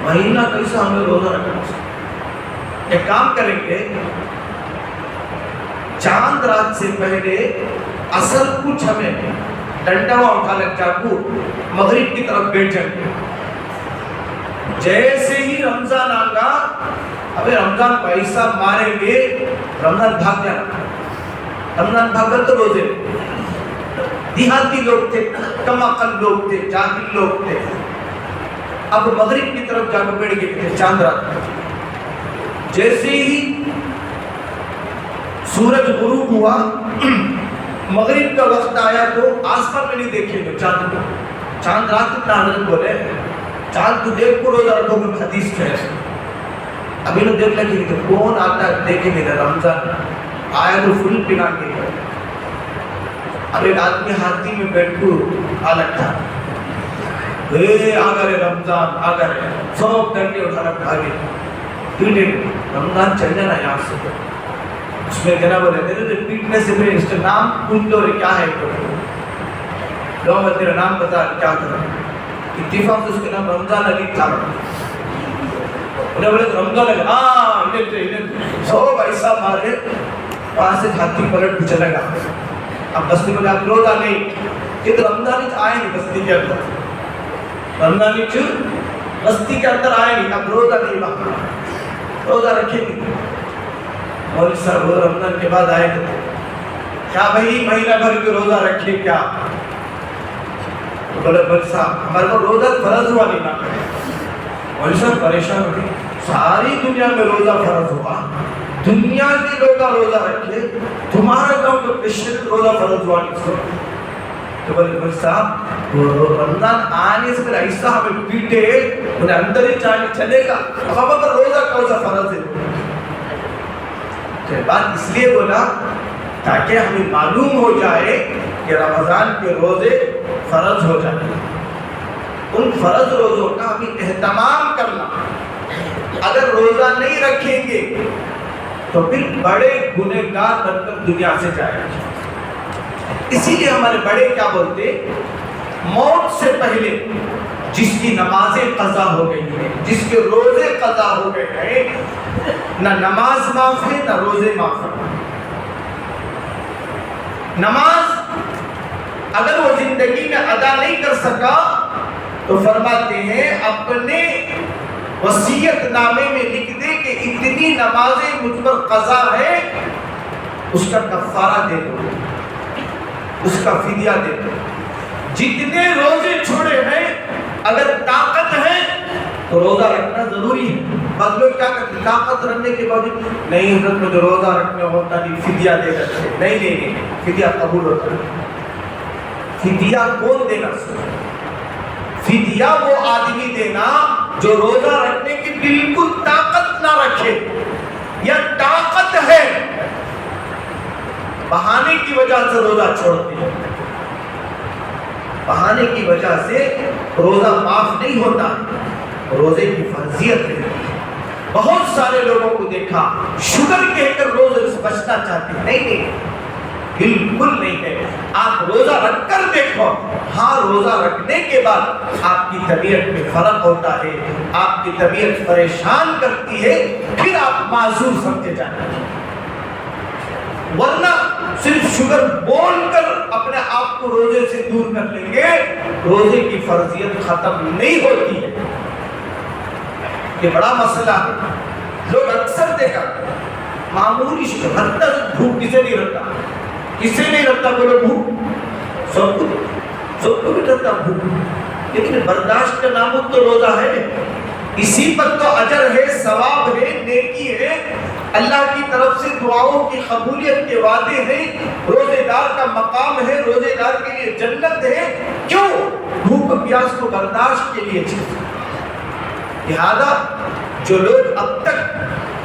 مہینہ کیسا ہمیں روزہ رکھنا؟ ایک کام کریں گے، چاند رات سے پہلے اصل کچھ ہمیں ڈنڈا اٹھا لگ چاقو مغرب کی طرف بیٹھ جائیں گے، جیسے ہی رمضان آگا ابھی رمضان کو ایسا ماریں گے رمضان بھاگ جانا. رمضان بھاگ کر تو روزے. دیہاتی لوگ تھے, کم عقل لوگ تھے, جاہل لوگ تھے. اب مغرب کی طرف جا کے بیٹھ گئے تھے, چاند رات. جیسے ہی سورج غروب ہوا, مغرب کا وقت آیا تو آسمان میں نہیں دیکھیں گے چاند کو. چاند رات اتنا حضرت بولے چاند کو دیکھ کو روزہ رکھو گے, حدیث میں. ابھی لوگ دیکھ لیں کہ کون آتا ہے دیکھیں گے رمضان آیا تو فل پنا کے. اب ایک آدمی ہاتھی میں بیٹھ کو آ لگتا آ گئے رمضان آ گئے, سب ڈنڈے اٹھا رکھ بھاگے. پیٹے رمضان چل جانا یہاں سے. اس میں کہنا بولے تیرے پیٹنے سے میں اس کا نام پوچھ لو کیا ہے لوگ تیرا نام بتا کیا کرا. اتفاق سے اس کا نام رمضان علی تھا. انہیں بولے رمضان علی, ہاں سب ایسا مارے وہاں سے ہاتھی پلٹ بھی چلے گا. اب بستی میں آپ روزہ نہیں, یہ تو رمضان آئے نہیں بستی کے اندر. رمضان بستی کے اندر آئے نہیں, اب روزہ نہیں وہاں روزہ رکھیں گے. مولوی صاحب رمضان کے بعد آئے گا کیا بھائی مہینہ بھر کے روزہ رکھے کیا؟ بولے مولوی صاحب ہمارے کو روزہ فرض ہوا نہیں نہ کرے. مولوی صاحب پریشان ہو گئے, ساری دنیا میں روزہ فرض ہوا, دنیا کے لوگ روزہ رکھے, تمہارا گاؤں کا کشمیر روزہ فرض ہوا نہیں. تو بولے مولوی صاحب رمضان آنے سے پہلے ایسا ہمیں پیٹے انہیں اندر ہی جانے چلے گا, اب اگر روزہ کون سا فرض ہے. بات اس لیے بولا تاکہ ہمیں معلوم ہو جائے کہ رمضان کے روزے فرض ہو جائیں. ان فرض روزوں کا ہمیں اہتمام کرنا. اگر روزہ نہیں رکھیں گے تو پھر بڑے گنہگار بن کر دنیا سے جائیں گے. اسی لیے ہمارے بڑے کیا بولتے, موت سے پہلے جس کی نمازیں قضا ہو گئی ہیں, جس کے روزے قضا ہو گئے ہیں, نہ نماز معاف ہے نہ روزے معاف ہے. نماز اگر وہ زندگی میں ادا نہیں کر سکا تو فرماتے ہیں اپنے وصیت نامے میں لکھ دے کہ اتنی نمازیں مجھ پر قضا ہے, اس کا کفارہ دے دو, اس کا فدیہ دے دو. جتنے روزے چھوڑے ہیں اگر طاقت ہے تو روزہ رکھنا ضروری ہے. بعض لوگ کیا کرتے ہیں طاقت رکھنے کے باوجود نہیں حضرت مجھے روزہ رکھنے ہوتا نہیں, فدیہ دے دیتے. نہیں, فدیہ قبول ہوتا ہے. فدیہ کون دینا سکتا؟ فدیہ وہ آدمی دینا جو روزہ رکھنے کی بالکل طاقت نہ رکھے, یا طاقت ہے بہانے کی وجہ سے روزہ چھوڑتے ہیں. بہانے کی وجہ سے روزہ معاف نہیں ہوتا, روزے کی فرضیت ہے. بہت سارے لوگوں کو دیکھا شوگر کہہ کر روزے سے بچنا چاہتے ہیں. نہیں, بالکل نہیں ہے. آپ روزہ رکھ کر دیکھو, ہاں روزہ رکھنے کے بعد آپ کی طبیعت میں فرق ہوتا ہے, آپ کی طبیعت پریشان کرتی ہے, پھر آپ معذور سمجھے جاتے ہیں. ورنہ صرف شوگر بول کر اپنے آپ کو روزے سے دور کر لیں گے, روزے کی فرضیت ختم نہیں ہوتی ہے. یہ بڑا مسئلہ ہے. لوگ اکثر دیکھا معمولی حتی بھوک کسے نہیں رکھتا, کسے نہیں رکھتا بولو بھوک, سب کو بھی رکھتا بھوک, لیکن برداشت کا نام تو روزہ ہے. اسی پر تو اجر ہے, ثواب ہے, نیکی ہے, اللہ کی طرف سے دعاؤں کی قبولیت کے وعدے ہیں, روزے دار کا مقام ہے, روزے دار کے لیے جنت ہے. کیوں؟ بھوک پیاس کو برداشت کے لیے چیز. لہذا جو لوگ اب تک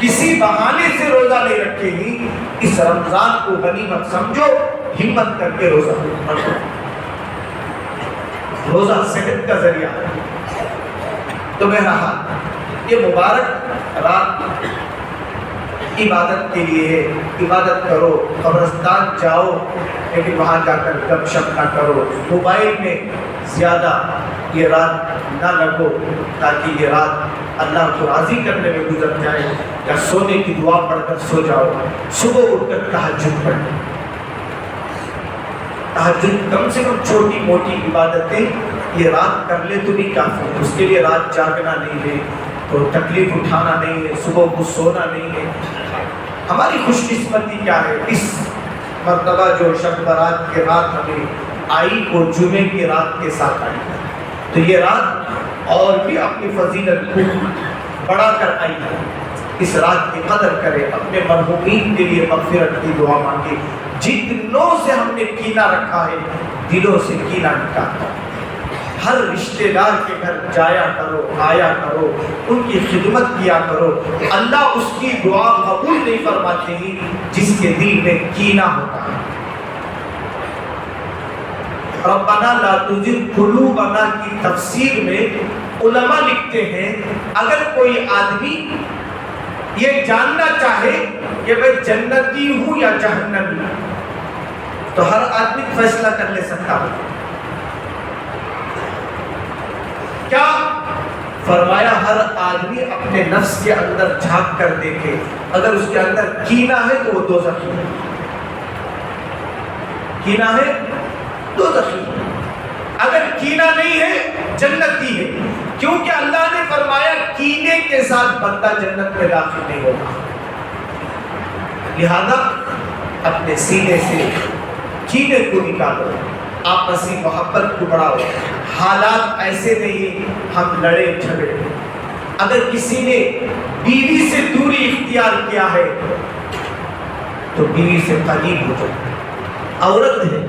کسی بہانے سے روزہ نہیں رکھے گی, اس رمضان کو غنیمت سمجھو, ہمت کر کے روزہ رکھو. روزہ صحت کا ذریعہ ہے. تو بہرحال یہ مبارک رات عبادت کے لیے ہے. عبادت کرو, قبرستان جاؤ, لیکن وہاں جا کر گپ شپ نہ کرو, موبائل میں زیادہ یہ رات نہ لگو, تاکہ یہ رات اللہ کو راضی کرنے میں گزر جائے. یا سونے کی دعا پڑھ کر سو جاؤ, صبح اٹھ کر تہجد پڑھ. تہجد کم سے کم چھوٹی موٹی عبادتیں یہ رات کر لے تو بھی کافی ہے. اس کے لیے رات جاگنا نہیں ہے, تو تکلیف اٹھانا نہیں ہے، صبح کو سونا نہیں ہے۔ ہماری خوش قسمتی کیا ہے، اس مرتبہ جو شب برات کی رات ہمیں آئی وہ جمعے کی رات کے ساتھ آئی، تو یہ رات اور بھی اپنی فضیلت کو بڑھا کر آئی ہے۔ اس رات کی قدر کرے، اپنے مرحومین کے لیے مغفرت کی دعا مانگے۔ جتنوں سے ہم نے کینہ رکھا ہے دلوں سے کینہ نکالو۔ ہر رشتہ دار کے گھر جایا کرو، آیا کرو، ان کی خدمت کیا کرو۔ اللہ اس کی دعا قبول نہیں فرماتے ہی جس کے دل میں کینہ ہوتا ہے۔ ربنا لا تزغ قلوبنا کی تفسیر میں علماء لکھتے ہیں اگر کوئی آدمی یہ جاننا چاہے کہ میں جنتی ہوں یا جہنمی، تو ہر آدمی فیصلہ کر لے سکتا ہے۔ کیا فرمایا؟ ہر آدمی اپنے نفس کے اندر جھانک کر دیکھے، اگر اس کے اندر کینہ ہے تو وہ دوزخی ہے، کینہ ہے دوزخی ہے، اگر کینہ نہیں ہے جنتی ہے، کیونکہ اللہ نے فرمایا کینے کے ساتھ بندہ جنت میں داخل نہیں ہوگا۔ لہذا اپنے سینے سے کینے کو نکالو، آپسی محبت کو بڑھاؤ۔ حالات ایسے نہیں ہم لڑے جھگڑے، اگر کسی نے بیوی سے دوری اختیار کیا ہے تو بیوی سے قریب ہو جاؤ۔ عورت ہے،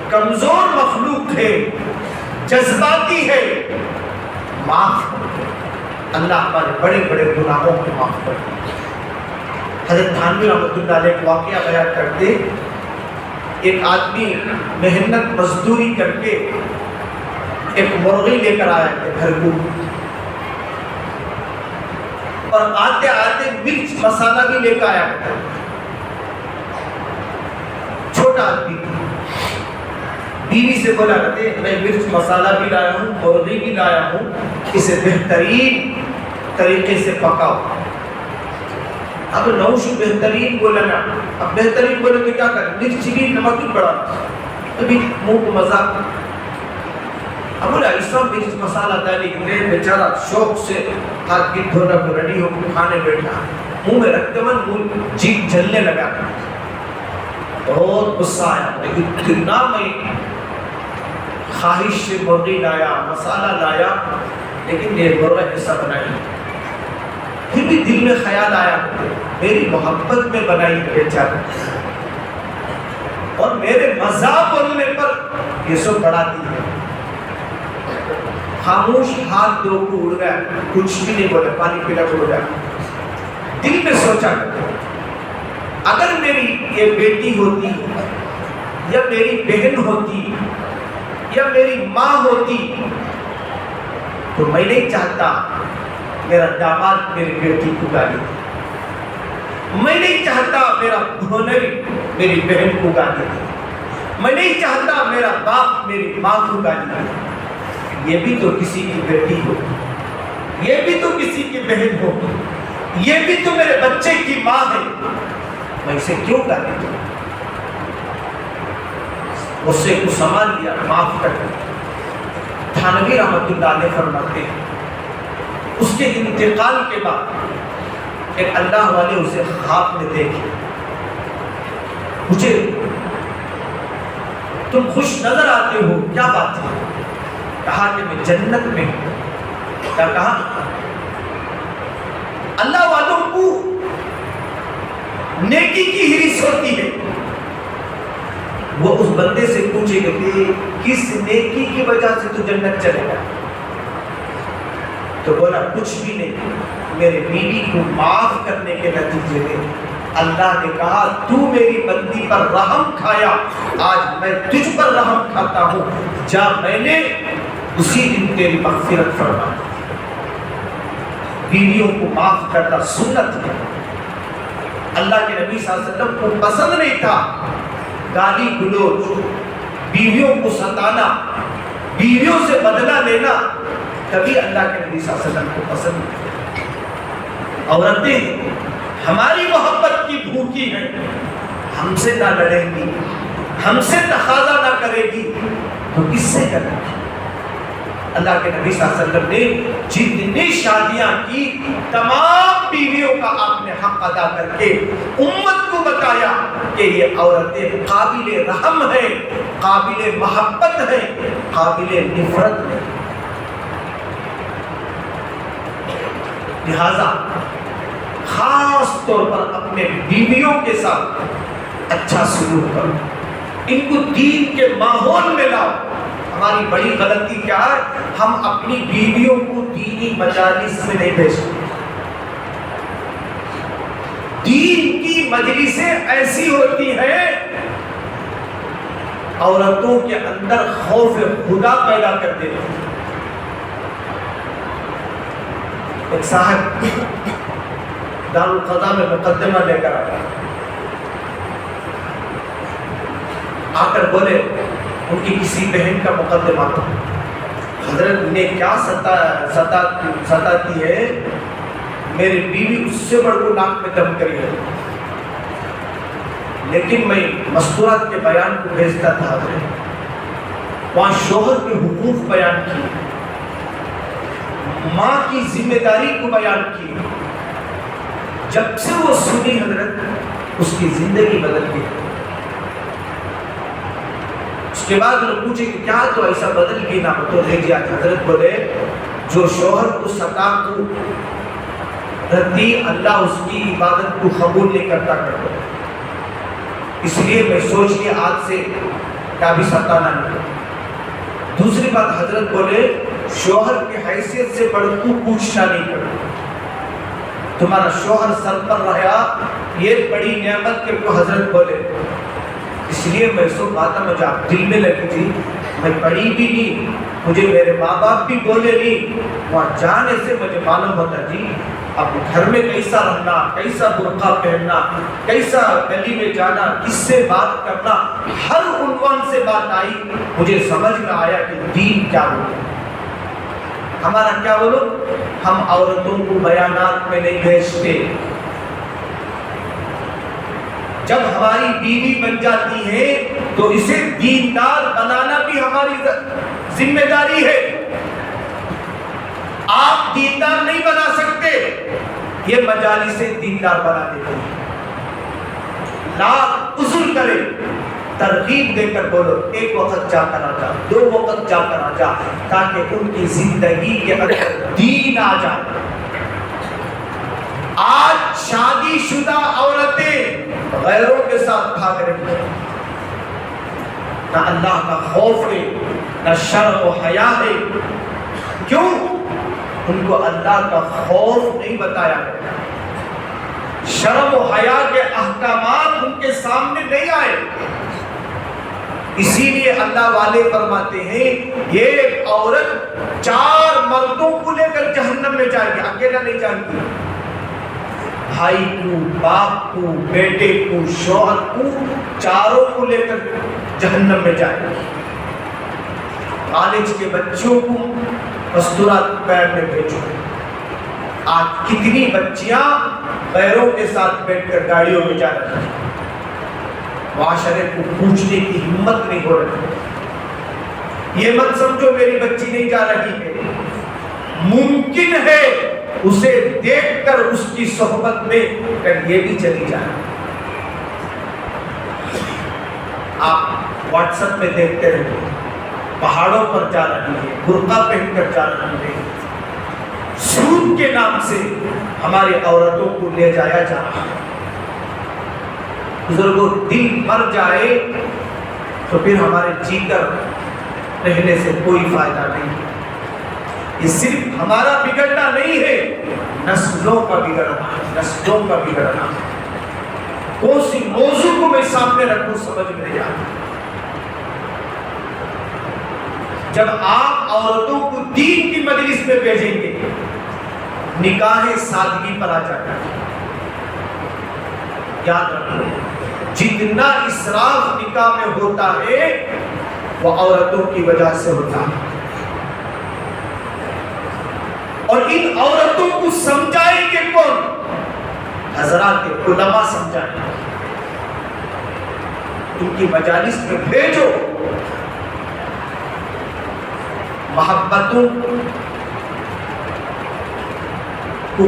کمزور مخلوق ہے، جذباتی ہے، معاف کرو۔ اللہ ہمارے بڑے بڑے گناہوں کو معاف کرے۔ حضرت تھانوی رحمۃ اللہ علیہ ایک واقعہ بیان کرتے، ایک آدمی محنت مزدوری کر کے ایک مرغی لے کر آیا تھے گھر کو، اور آتے آتے مرچ مسالہ بھی لے کر آیا تھا۔ چھوٹا آدمی بیوی سے بولا کرتے میں مرچ مسالہ بھی لایا ہوں، مرغی بھی لایا ہوں، اسے بہترین طریقے سے پکاؤ۔ اب نوش بہترین بولا نا، اب بہترین بولے تو کیا کریں، مرچ بھی نمک بھی پڑا، ابھی منہ کو مذاق۔ اب بولا اس وقت مرچ مسالہ ڈالی، بیچارہ شوق سے ہاتھ کی دھونا کو ریڈی ہو کے کھانے بیٹھا، منہ میں رکھتے من منہ جیب جلنے لگا، بہت غصہ آیا، اتنا میں خواہش سے مرغی لایا، مسالہ لایا، لیکن یہ مرغا ایسا بنائی، پھر بھی دل میں خیال آیا میری محبت میں بنائی بیچارہ، اور میرے مذاق بولنے پر یہ سب بڑھا دی ہے۔ خاموش ہاتھ دو کو اڑ گیا، کچھ بھی نہیں بولے، پانی پینا اڑ گیا۔ دل میں سوچا اگر میری یہ بیٹی ہوتی یا میری بہن ہوتی یا میری ماں ہوتی تو میں نہیں چاہتا میرا داماد میری بیٹی کو گالی، میں نہیں چاہتا میرا بھونری میری بہن کو گالی، میں نہیں چاہتا میرا باپ میری ماں کو گالی۔ یہ بھی تو کسی کی بیٹی ہو، یہ بھی تو کسی کی بہن ہو، یہ بھی تو میرے بچے کی ماں ہے، میں اسے کیوں گالی دوں؟ غصے کو سنبھال لیا، معاف کر دیا۔ تھانوی رحمۃ اللہ علیہ فرماتے ہیں اس کے انتقال کے بعد ایک اللہ والے اسے خواب میں دیکھے، مجھے تم خوش نظر آتے ہو، کیا بات ہے؟ کہا کہ میں جنت میں ہوں۔ کیا کہا؟ اللہ والوں کو نیکی کی ہرس ہوتی ہے، وہ اس بندے سے پوچھے کہ کس نیکی کی وجہ سے تو جنت چلے گا؟ تو بولا کچھ بھی نہیں، میرے بیوی کو معاف کرنے کے نتیجے میں اللہ نے کہا تو میری بندی پر رحم کھایا، آج میں تجھ پر رحم کھاتا ہوں، جا میں نے اسی دن تیری مغفرت فرما۔ بیویوں کو معاف کرنا سنت ہے۔ اللہ کے نبی صلی اللہ علیہ وسلم کو پسند نہیں تھا گالی گلوچ، بیویوں کو ستانا، بیویوں سے بدلہ لینا، کبھی اللہ کے نبی صلی اللہ علیہ وسلم کو پسند نہیں۔ عورتیں ہماری محبت کی بھوکی ہیں، ہم سے نہ لڑیں گی، ہم سے تقاضا نہ کرے گی تو کس سے کریں گی؟ اللہ کے نبی صلی اللہ علیہ وسلم نے جتنی شادیاں کی تمام بیویوں کا آپ نے حق ادا کر کے امت کو بتایا کہ یہ عورتیں قابل رحم ہیں، قابل محبت ہیں، قابل نفرت ہیں۔ لہذا خاص طور پر اپنے بیویوں کے ساتھ اچھا سلوک کرو، ان کو دین کے ماحول میں لاؤ۔ ہماری بڑی غلطی کیا ہے؟ ہم اپنی بیویوں کو دینی مجالس میں نہیں بھیجتے۔ دین کی مجلسیں ایسی ہوتی ہیں عورتوں کے اندر خوف خدا پیدا کر دیتی ہیں۔ ایک صاحب دارالقضاء میں مقدمہ لے کر آ کر بولے، ان کی کسی بہن کا مقدمہ تھا، حضرت نے کیا ستاتی ہے، میری بیوی اس سے بڑھ کو ناک میں دم کری ہے، لیکن میں مستورات کے بیان کو بھیجتا تھا، وہاں شوہر کے حقوق بیان کی، ماں کی ذمہ داری کو بیان کی۔ جب سے وہ سنی حضرت، اس کی زندگی بدل گئی۔ اس کے بعد انہوں نے پوچھے کہ کیا تو ایسا بدل گئی نا؟ تو لے جا۔ حضرت بولے جو شوہر کو ستا کو رتی، اللہ اس کی عبادت کو قبول نہیں کرتا کرتا، اس لیے میں سوچ لیا آج سے کبھی ستانا نہیں۔ دوسری بات حضرت بولے شوہر کی حیثیت سے بڑھ کو پوچھنا نہیں کرتا، تمہارا شوہر سر پر رہا یہ بڑی نعمت کے کو حضرت بولے، اس لیے میں سو باتیں مجھے آپ دل میں لگی تھی، میں پڑھی بھی نہیں، مجھے میرے ماں باپ بھی بولے نہیں، وہاں جانے سے مجھے معلوم ہوتا جی اب گھر میں کیسا رہنا، کیسا برقع پہننا، کیسا گلی میں جانا، کس سے بات کرنا، ہر عنوان سے بات آئی، مجھے سمجھ میں آیا کہ دین کیا ہوتا ہے۔ ہمارا کیا بولو، ہم عورتوں کو بیانات میں نہیں بھیجتے، جب ہماری بیوی بن جاتی ہے تو اسے دیندار بنانا بھی ہماری ذمہ داری ہے۔ آپ دیندار نہیں بنا سکتے، یہ مجالسیں دیندار بنا دیتے ہیں۔ لاکھ عذر کرے، ترغیب دے کر بولو ایک وقت جا کر آ جا، 2 وقت جا کر آ جا، تاکہ ان کی زندگی کے اندر دین آ جائے۔ آج شادی شدہ عورتیں غیروں کے ساتھ بھاگ رہی ہیں، نہ اللہ کا خوف ہے، نہ شرم و حیا ہے۔ کیوں؟ ان کو اللہ کا خوف نہیں بتایا گیا، شرم و حیا کے احکامات ان کے سامنے نہیں آئے، اسی لیے اللہ والے فرماتے ہیں یہ عورت 4 مردوں کو لے کر جہنم میں جائے گی، اکیلا نہیں جائے گی، بھائی کو، باپ کو، بیٹے کو، شوہر کو، چاروں کو لے کر جہنم میں جائے گی۔ کالج کے بچوں کو مستورات پیر میں بھیجو۔ آج کتنی بچیاں غیروں کے ساتھ بیٹھ کر گاڑیوں میں جا رہی ہیں، معاشرے کو پوچھنے کی ہمت نہیں ہو رہی۔ یہ مت سمجھو میری بچی نہیں جا رہی ہے، ممکن ہے اسے دیکھ کر اس کی صحبت میں یہ بھی چلی جائے۔ آپ واٹس ایپ میں دیکھتے رہے، پہاڑوں پر جا رہی ہے، برقع پہن کر جا رہی ہے، سود کے نام سے ہماری عورتوں کو لے جایا جا رہا ہے۔ بزرگوں دل مر جائے تو پھر ہمارے جی کر رہنے سے کوئی فائدہ نہیں۔ یہ صرف ہمارا بگڑنا نہیں ہے، نسلوں کا بگڑنا ہے، نسلوں کا بگڑنا ہے۔ کون سی موضوع کو میں سامنے رکھوں سمجھ میں نہیں آتا۔ جب آپ عورتوں کو دین کی مجلس میں بھیجیں گے، نکاح سادگی پر آ جائے گا۔ یاد رکھو جتنا اسراف نکاح میں ہوتا ہے وہ عورتوں کی وجہ سے ہوتا ہے، اور ان عورتوں کو سمجھائیں گے کون؟ حضرات علماء سمجھائیں گے۔ ان کی مجالس میں بھیجو، محبتوں کو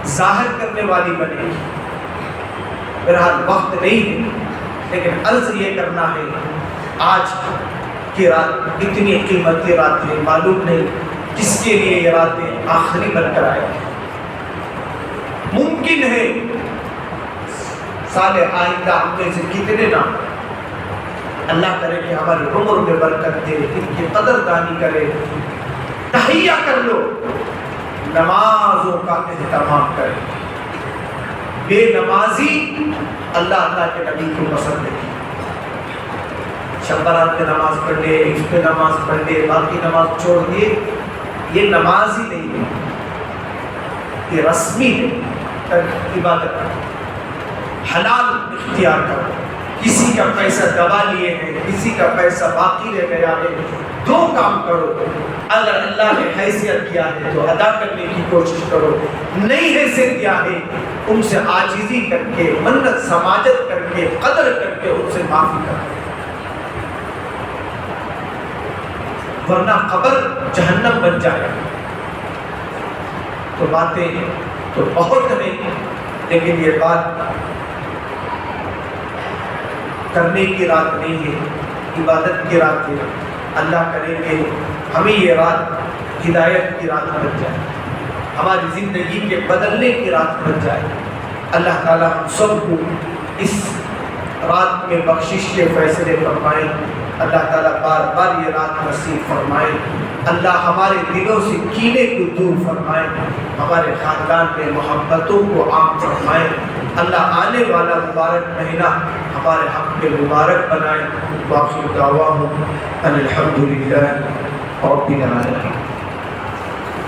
ظاہر کرنے والی بنے. بہرحال وقت نہیں ہے، لیکن عرض یہ کرنا ہے، آج کی رات اتنی قیمتی رات ہے، معلوم نہیں کس کے لیے یہ راتیں آخری بن کر آئے. ممکن ہے سال آئندہ ہم میں سے کتنے نا اللہ کرے کہ ہماری عمر میں برکت دے، ان کی قدر دانی کرے. تہیہ کر لو، نمازوں کا اہتمام کرے. بے نمازی اللہ کے نبی کو پسند نہیں. شب برات میں نماز پڑھ لے، اس پہ نماز پڑھ لے، باقی نماز چھوڑ دیے، یہ نماز ہی نہیں ہے، یہ رسمی ہے عبادت. حلال اختیار کرو. کسی کا پیسہ دبا لیے ہیں، کسی کا پیسہ باقی رہ گیا ہے، دو کام کرو. اگر اللہ نے حیثیت دیا ہے تو ادا کرنے کی کوشش کرو، نہیں حیثیت دیا ہے ان سے عاجزی کر کے، منت سماجت کر کے، قدر کر کے ان سے معافی کرو، ورنہ قبر جہنم بن جائے. تو باتیں تو بہت ہیں، لیکن یہ بات کرنے کی رات نہیں ہے، عبادت کی رات ہے. اللہ کرے کہ ہمیں یہ رات ہدایت کی رات بن جائے، ہماری زندگی کے بدلنے کی رات بن جائے. اللہ تعالیٰ ہم سب کو اس رات میں بخشش کے فیصلے فرمائے. اللہ تعالیٰ بار بار یہ رات نصیب فرمائے. اللہ ہمارے دلوں سے کینے کو دور فرمائے، ہمارے خاندان میں محبتوں کو عام فرمائے. اللہ آنے والا مبارک مہینہ ہمارے حق میں مبارک بنائے. باقی دعواہم ان الحمدللہ رب العالمین.